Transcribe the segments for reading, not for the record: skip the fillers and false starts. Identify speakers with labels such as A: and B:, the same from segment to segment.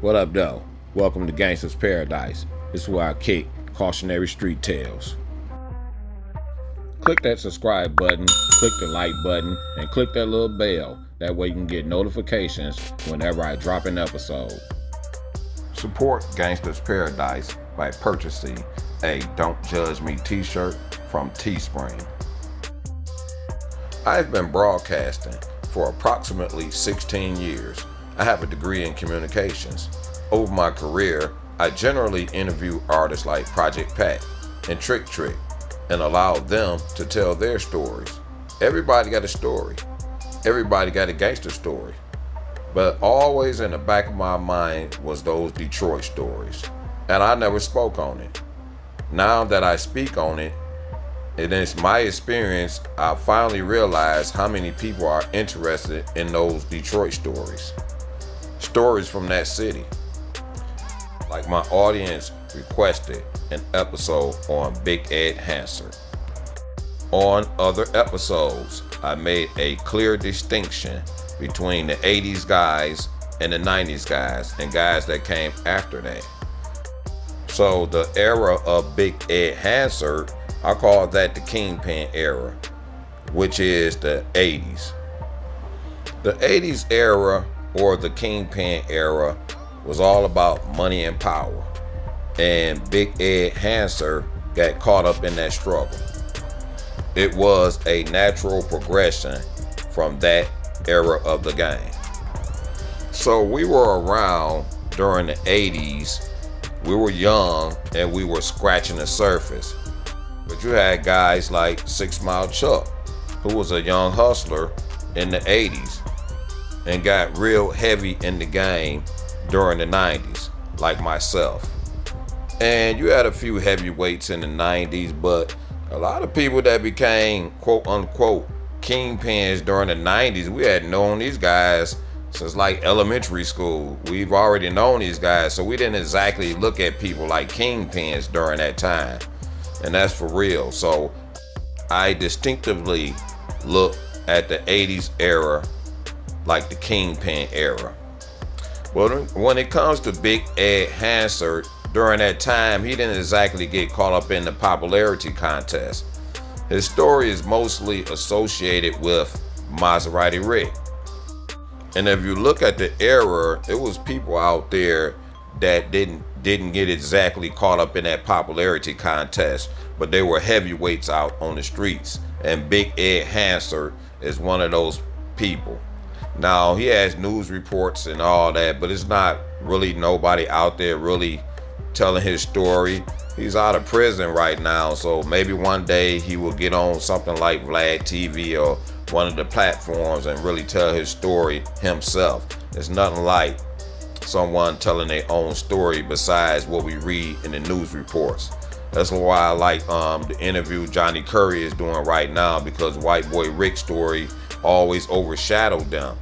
A: What up, though? Welcome to Gangsta's Paradise. This is where I kick cautionary street tales. Click that subscribe button, click the like button, and click that little bell. That way you can get notifications whenever I drop an episode. Support Gangsta's Paradise by purchasing a Don't Judge Me t-shirt from Teespring. I've been broadcasting for approximately 16 years. I have a degree in communications. Over my career, I generally interview artists like Project Pat and Trick and allow them to tell their stories. Everybody got a story. Everybody got a gangster story. But always in the back of my mind was those Detroit stories. And I never spoke on it. Now that I speak on it, and it's my experience, I finally realized how many people are interested in those Detroit stories. Stories from that city. Like my audience requested an episode on Big Ed Hanserd. On other episodes, I made a clear distinction between the 80s guys and the 90s guys and guys that came after that. So the era of Big Ed Hanserd, I call that the kingpin era, which is the 80s. The 80s era, or the kingpin era, was all about money and power. And Big Ed Hanserd got caught up in that struggle. It was a natural progression from that era of the game. So we were around during the 80s. We were young and we were scratching the surface. But you had guys like 6 Mile Chuck, who was a young hustler in the 80s and got real heavy in the game during the 90s, like myself. And you had a few heavyweights in the 90s, but a lot of people that became quote unquote kingpins during the 90s, we had known these guys since like elementary school. We've already known these guys, so we didn't exactly look at people like kingpins during that time. And that's for real. So I distinctively look at the 80s era like the kingpin era. But when it comes to Big Ed Hanserd, during that time, he didn't exactly get caught up in the popularity contest. His story is mostly associated with Maserati Rick. And if you look at the era, it was people out there that didn't get exactly caught up in that popularity contest, but they were heavyweights out on the streets. And Big Ed Hanserd is one of those people. Now, he has news reports and all that, but it's not really nobody out there really telling his story. He's out of prison right now, so maybe one day he will get on something like Vlad TV or one of the platforms and really tell his story himself. It's nothing like someone telling their own story besides what we read in the news reports. That's why I like the interview Johnny Curry is doing right now, because White Boy Rick's story always overshadowed them.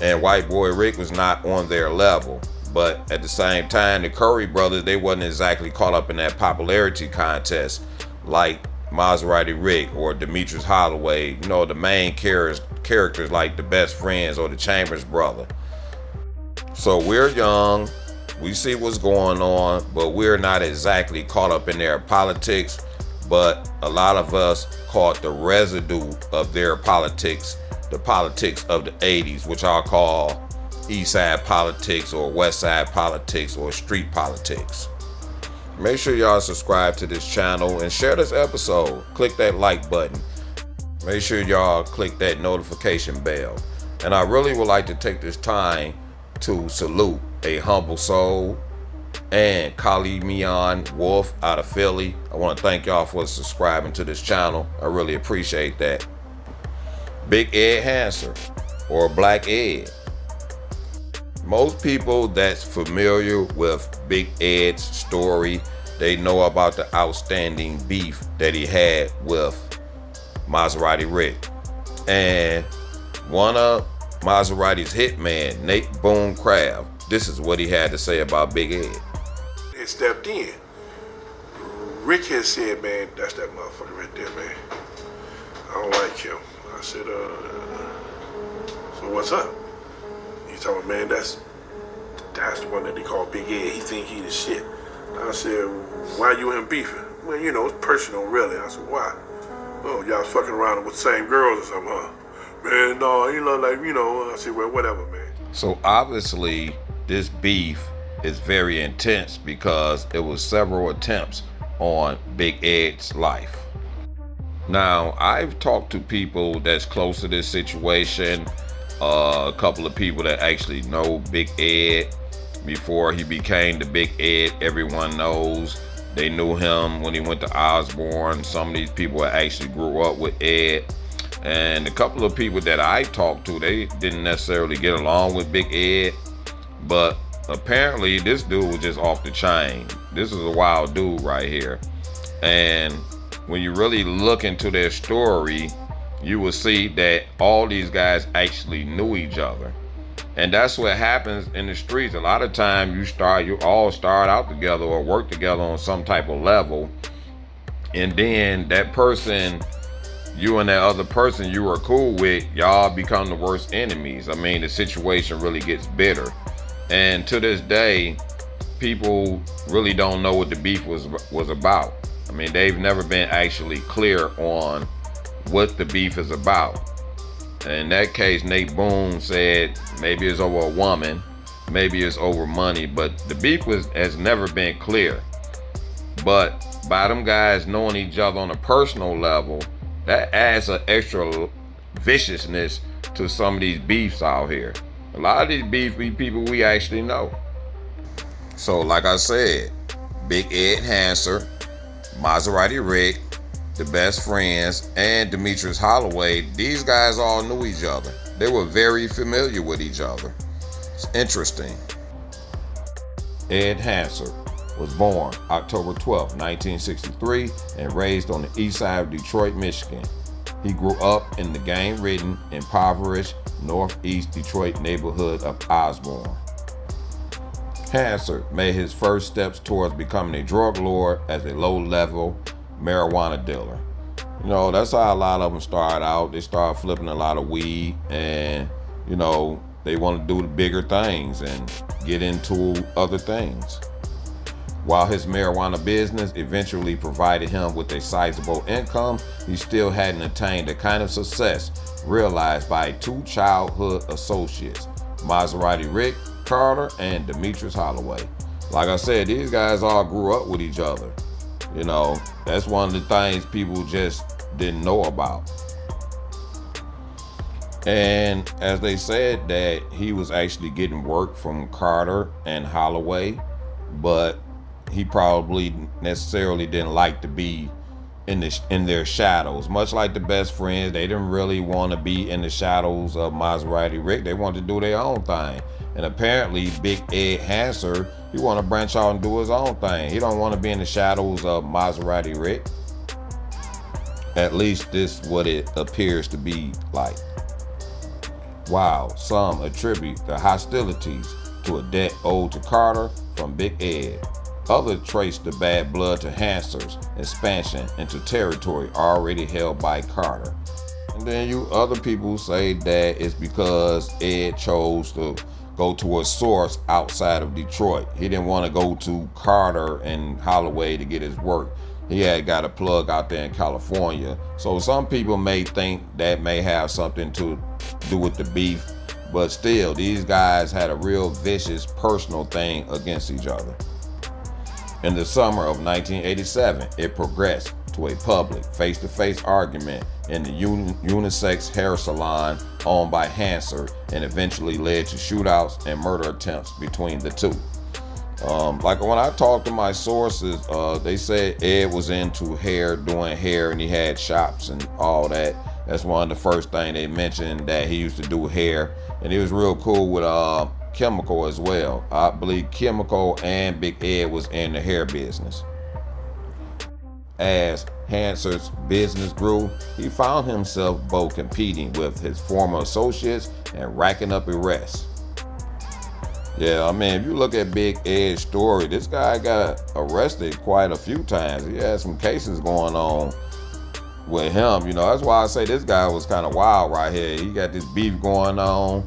A: And White Boy Rick was not on their level. But at the same time, the Curry brothers, they wasn't exactly caught up in that popularity contest like Maserati Rick or Demetrius Holloway, you know, the main characters like the Best Friends or the Chambers brother. So we're young, we see what's going on, but we're not exactly caught up in their politics. But a lot of us caught the residue of their politics, the politics of the 80s, which I'll call East Side politics or West Side politics or street politics. Make sure y'all subscribe to this channel and share this episode. Click that like button. Make sure y'all click that notification bell. And I really would like to take this time to salute a humble soul and Khalid Mian Wolf out of Philly. I want to thank y'all for subscribing to this channel. I really appreciate that. Big Ed Hanserd, or Black Ed. Most people that's familiar with Big Ed's story, they know about the outstanding beef that he had with Maserati Rick. And one of Maserati's hitman, Nate Boone Craft, this is what he had to say about Big Ed.
B: He stepped in. Rick had said, man, that's that motherfucker right there, man. I don't like him. I said, so what's up? He told me, man, that's That's the one that they call Big Ed. He think he the shit. I said, why you and him beefing? Well, you know, it's personal, really. I said, why? Oh, y'all fucking around with the same girls or something, huh? Man, no, you look like, you know. I said, well, whatever, man.
A: So obviously, this beef is very intense because it was several attempts on Big Ed's life. Now, I've talked to people that's close to this situation, a couple of people that actually know Big Ed before he became the Big Ed everyone knows. They knew him when he went to Osborne. Some of these people actually grew up with Ed. And a couple of people that I talked to, they didn't necessarily get along with Big Ed. But apparently this dude was just off the chain. This is a wild dude right here. And when you really look into their story, you will see that all these guys actually knew each other. And that's what happens in the streets. A lot of times you all start out together or work together on some type of level. And then that person, you and that other person you were cool with, y'all become the worst enemies. I mean, the situation really gets bitter. And to this day, people really don't know what the beef was about. I mean, they've never been actually clear on what the beef is about. In that case, Nate Boone said maybe it's over a woman, maybe it's over money, but the beef has never been clear. But by them guys knowing each other on a personal level, that adds an extra viciousness to some of these beefs out here. A lot of these beef people we actually know. So like I said, Big Ed Hanserd, Maserati Rick, the Best Friends, and Demetrius Holloway, these guys all knew each other. They were very familiar with each other. It's interesting. Ed Hanserd was born October 12, 1963, and raised on the east side of Detroit, Michigan. He grew up in the gang-ridden, impoverished northeast Detroit neighborhood of Osborne. Hanserd made his first steps towards becoming a drug lord as a low-level marijuana dealer. You know, that's how a lot of them start out. They start flipping a lot of weed, and you know, they want to do the bigger things and get into other things. While his marijuana business eventually provided him with a sizable income, he still hadn't attained the kind of success realized by two childhood associates, Maserati Rick Carter and Demetrius Holloway. Like I said, these guys all grew up with each other. You know, that's one of the things people just didn't know about. And as they said that he was actually getting work from Carter and Holloway, but he probably necessarily didn't like to be in their shadows. Much like the Best Friends, they didn't really want to be in the shadows of Maserati Rick. They wanted to do their own thing. And apparently Big Ed Hanserd, he want to branch out and do his own thing. He don't want to be in the shadows of Maserati Rick. At least this is what it appears to be like. While some attribute the hostilities to a debt owed to Carter from Big Ed, others trace the bad blood to Hanserd's expansion into territory already held by Carter. And then you other people say that it's because Ed chose to go to a source outside of Detroit. He didn't want to go to Carter and Holloway to get his work. He had got a plug out there in California. So some people may think that may have something to do with the beef, but still, these guys had a real vicious personal thing against each other. In the summer of 1987, it progressed to a public face-to-face argument in the unisex hair salon owned by Hanserd, and eventually led to shootouts and murder attempts between the two. Like when I talked to my sources, they said Ed was into hair, doing hair, and he had shops and all that. That's one of the first things they mentioned, that he used to do hair, and he was real cool with Chemical as well. I believe Chemical and Big Ed was in the hair business. As Hanserd's business grew, he found himself both competing with his former associates and racking up arrests. Yeah, I mean, if you look at Big Ed's story, this guy got arrested quite a few times. He had some cases going on with him. You know, that's why I say this guy was kind of wild right here. He got this beef going on.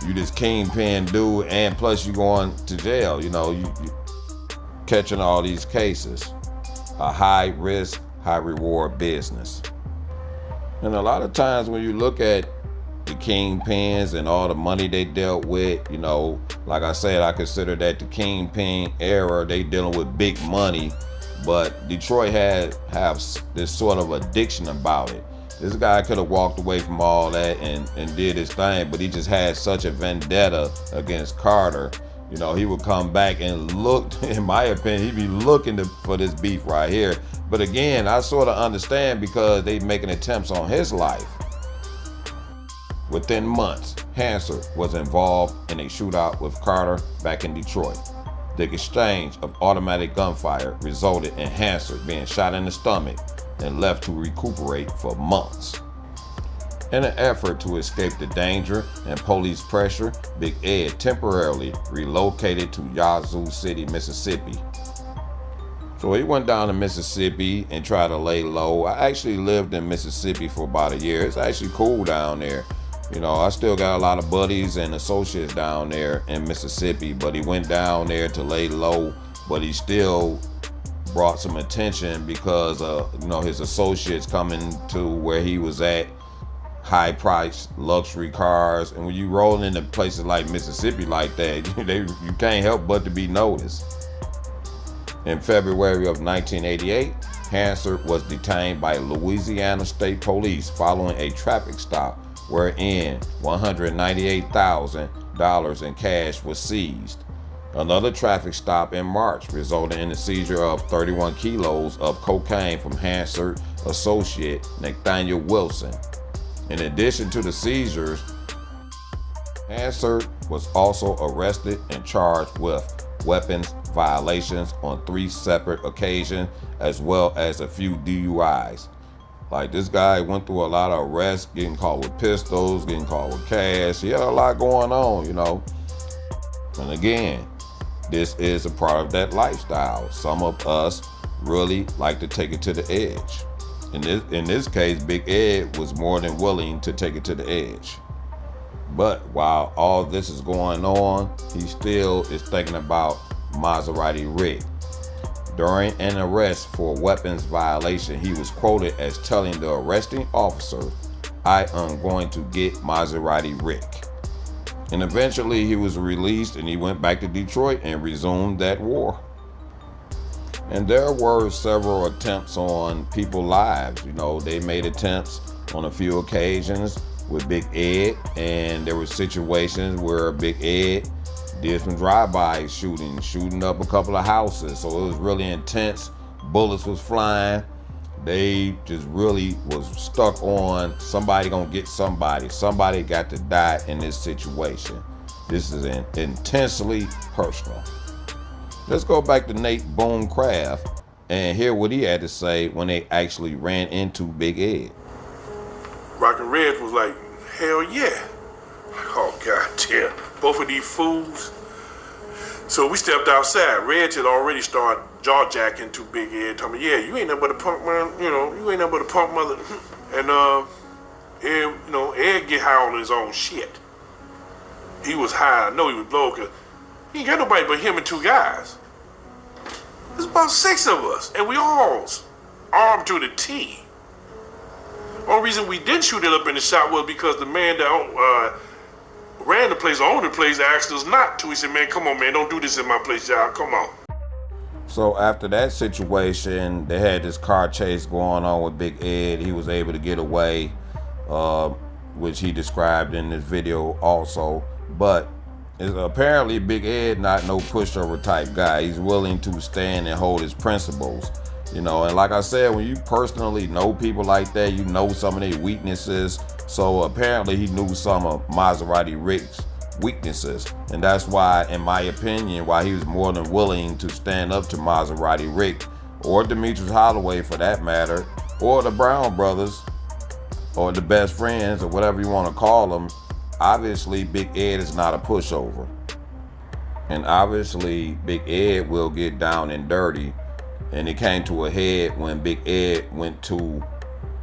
A: you this kingpin dude, and plus you going to jail. You know, you catching all these cases. A high risk, high reward business. And a lot of times when you look at the kingpins and all the money they dealt with, you know, like I said, I consider that the kingpin era. They dealing with big money, but Detroit have this sort of addiction about it. This guy could have walked away from all that and did his thing, but he just had such a vendetta against Carter. You know, he would come back and look, in my opinion, he'd be looking for this beef right here. But again, I sort of understand because they making attempts on his life. Within months, Hanserd was involved in a shootout with Carter back in Detroit. The exchange of automatic gunfire resulted in Hanserd being shot in the stomach and left to recuperate for months. In an effort to escape the danger and police pressure, Big Ed temporarily relocated to Yazoo City, Mississippi. So he went down to Mississippi and tried to lay low. I actually lived in Mississippi for about a year. It's actually cool down there. You know, I still got a lot of buddies and associates down there in Mississippi, but he went down there to lay low, but he still brought some attention because, you know, his associates coming to where he was at, high priced luxury cars. And when you roll into places like Mississippi like that, you can't help but to be noticed. In February of 1988, Hanserd was detained by Louisiana State Police following a traffic stop wherein $198,000 in cash was seized. Another traffic stop in March resulted in the seizure of 31 kilos of cocaine from Hanserd associate Nathaniel Wilson. In addition to the seizures, Hanserd was also arrested and charged with weapons violations on 3 separate occasions, as well as a few DUIs. Like, this guy went through a lot of arrests, getting caught with pistols, getting caught with cash. He had a lot going on, you know. And again, this is a part of that lifestyle. Some of us really like to take it to the edge. In this case, Big Ed was more than willing to take it to the edge. But while all this is going on, he still is thinking about Maserati Rick. During an arrest for weapons violation, he was quoted as telling the arresting officer, "I am going to get Maserati Rick." And eventually he was released and he went back to Detroit and resumed that war. And there were several attempts on people's lives. You know, they made attempts on a few occasions with Big Ed, and there were situations where Big Ed did some drive-by shooting up a couple of houses. So it was really intense. Bullets was flying. They just really was stuck on somebody gonna get somebody. Somebody got to die in this situation. This is intensely personal. Let's go back to Nate Boone Craft and hear what he had to say when they actually ran into Big Ed.
B: Rockin' Reds was like, hell yeah. Oh, goddamn. Both of these fools. So we stepped outside. Reg had already started jaw-jacking to Big Ed, telling me, yeah, you ain't nothing but a punk, man. You know, you ain't nothing but a punk mother. And, Ed, you know, Ed get high on his own shit. He was high. I know he was low because he ain't got nobody but him and 2 guys. There's about 6 of us, and we all armed to the T. Only reason we didn't shoot it up in the shop was because the man that ran the place, owned the place, asked us not to. He said, man, come on, man, don't do this in my place, y'all. Come on.
A: So after that situation, they had this car chase going on with Big Ed. He was able to get away, which he described in this video also. But apparently Big Ed not no pushover type guy. He's willing to stand and hold his principles. You know, and like I said, when you personally know people like that, you know some of their weaknesses. So apparently he knew some of Maserati Rick's weaknesses. And that's why, in my opinion, why he was more than willing to stand up to Maserati Rick, or Demetrius Holloway for that matter, or the Brown brothers, or the best friends, or whatever you want to call them. Obviously, Big Ed is not a pushover. And obviously, Big Ed will get down and dirty. And it came to a head when Big Ed went to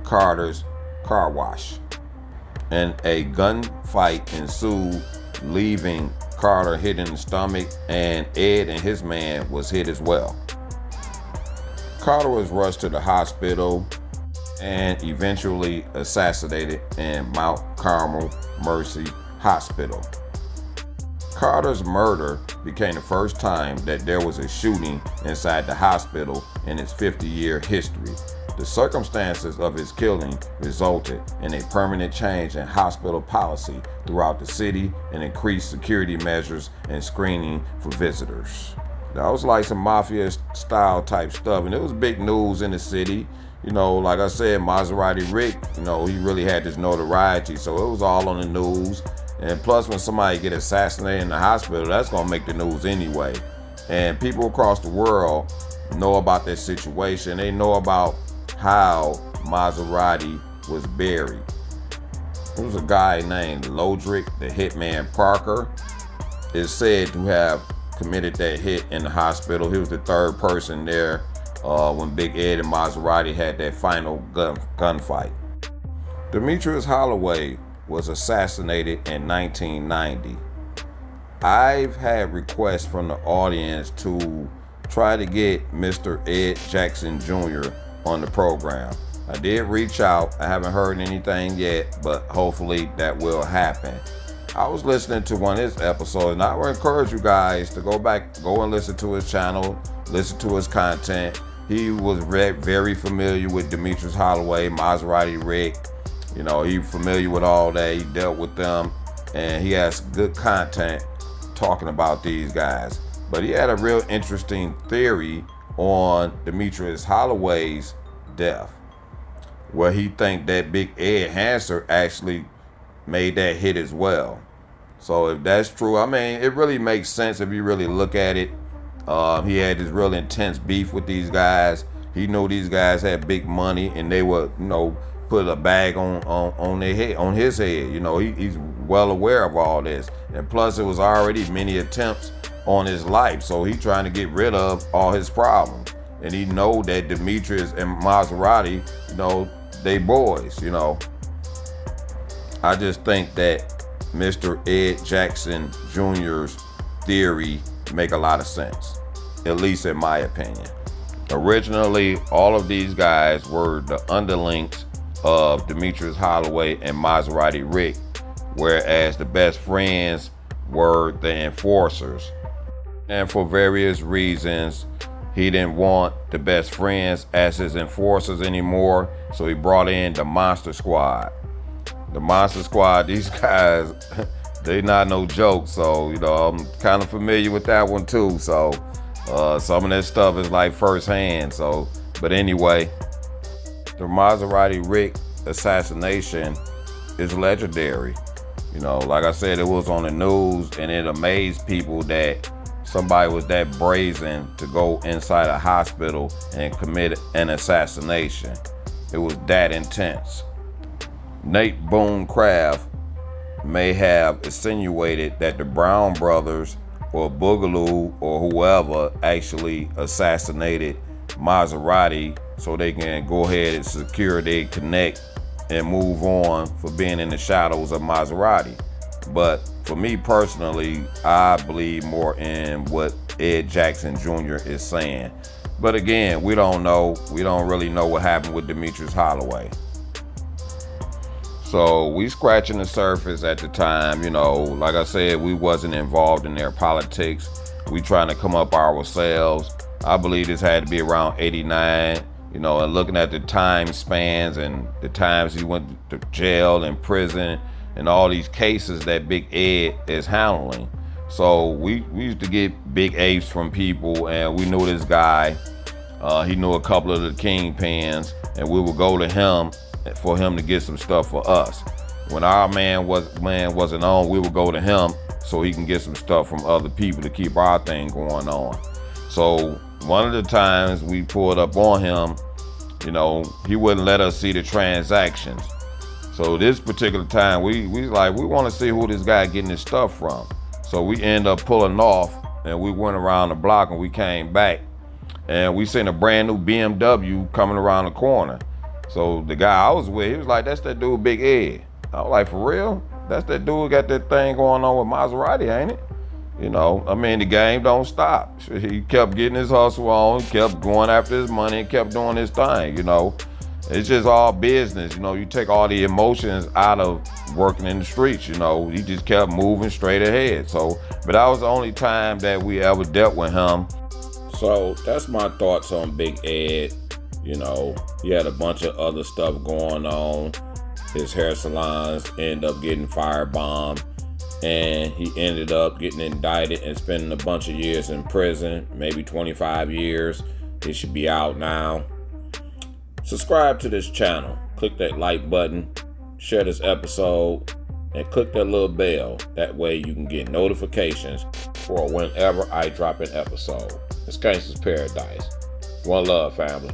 A: Carter's car wash. and a gunfight ensued, leaving Carter hit in the stomach, and Ed and his man was hit as well. Carter was rushed to the hospital and eventually assassinated in Mount Carmel Mercy Hospital. Carter's murder became the first time that there was a shooting inside the hospital in its 50-year history. The circumstances of his killing resulted in a permanent change in hospital policy throughout the city and increased security measures and screening for visitors. That was like some mafia style type stuff, and it was big news in the city. Like I said, Maserati Rick, he really had this notoriety, so it was all on the news. And plus, when somebody get assassinated in the hospital, that's gonna make the news anyway. And people across the world know about this situation. They know about how Maserati was buried. There was a guy named Lodrick, the hitman Parker, is said to have committed that hit in the hospital. He was the third person there when Big Ed and Maserati had that final gunfight. Demetrius Holloway was assassinated in 1990. I've had requests from the audience to try to get Mr. Ed Jackson Jr. on the program. I did reach out. I haven't heard anything yet, but hopefully that will happen. I was listening to one of his episodes, and I would encourage you guys to go and listen to his channel, listen to his content. He was very familiar with Demetrius Holloway, Maserati Rick. He's familiar with all that. He dealt with them, and he has good content talking about these guys. But he had a real interesting theory on Demetrius Holloway's death, where he think that Big Ed Hanserd actually made that hit as well. So if that's true, it really makes sense if you really look at it. He had this real intense beef with these guys. He knew these guys had big money, and they would, put a bag on their head, on his head. He's well aware of all this, and plus it was already many attempts on his life, so he trying to get rid of all his problems. And he know that Demetrius and Maserati, they boys. I just think that Mr. Ed Jackson Jr.'s theory make a lot of sense, at least in my opinion. Originally, all of these guys were the underlings of Demetrius Holloway and Maserati Rick, whereas the best friends were the enforcers. And for various reasons, he didn't want the best friends as his enforcers anymore, so he brought in the Monster Squad. The Monster Squad, these guys, they not no joke, so I'm kind of familiar with that one too. So some of that stuff is like firsthand. But anyway, the Maserati Rick assassination is legendary. Like I said, it was on the news, and it amazed people that somebody was that brazen to go inside a hospital and commit an assassination. It was that intense. Nate Boone Craft may have insinuated that the Brown brothers or Boogaloo or whoever actually assassinated Maserati so they can go ahead and secure their connect and move on for being in the shadows of Maserati. But for me personally, I believe more in what Ed Jackson Jr. is saying. But again, we don't know. We don't really know what happened with Demetrius Holloway. So we scratching the surface at the time. Like I said, we wasn't involved in their politics. We trying to come up ourselves. I believe this had to be around 89, and looking at the time spans and the times he went to jail and prison and all these cases that Big Ed is handling. So we used to get big apes from people, and we knew this guy. He knew a couple of the kingpins, and we would go to him for him to get some stuff for us. When our man wasn't on, we would go to him so he can get some stuff from other people to keep our thing going on. So one of the times we pulled up on him, he wouldn't let us see the transactions. So this particular time, we want to see who this guy getting his stuff from. So we end up pulling off, and we went around the block, and we came back, and we seen a brand new BMW coming around the corner. So the guy I was with, he was like, "That's that dude, Big Ed." I was like, for real? That's that dude got that thing going on with Maserati, ain't it? You know, I mean, the game don't stop. He kept getting his hustle on, kept going after his money, and kept doing his thing, you know. It's just all business, you know. You take all the emotions out of working in the streets, you know. He just kept moving straight ahead. So, but that was the only time that we ever dealt with him. So that's my thoughts on Big Ed. You know, he had a bunch of other stuff going on. His hair salons ended up getting firebombed, and he ended up getting indicted and spending a bunch of years in prison, maybe 25 years. He should be out now. Subscribe to this channel. Click that like button, share this episode, and click that little bell. That way you can get notifications for whenever I drop an episode. It's Gangsta's Paradise. One love, family.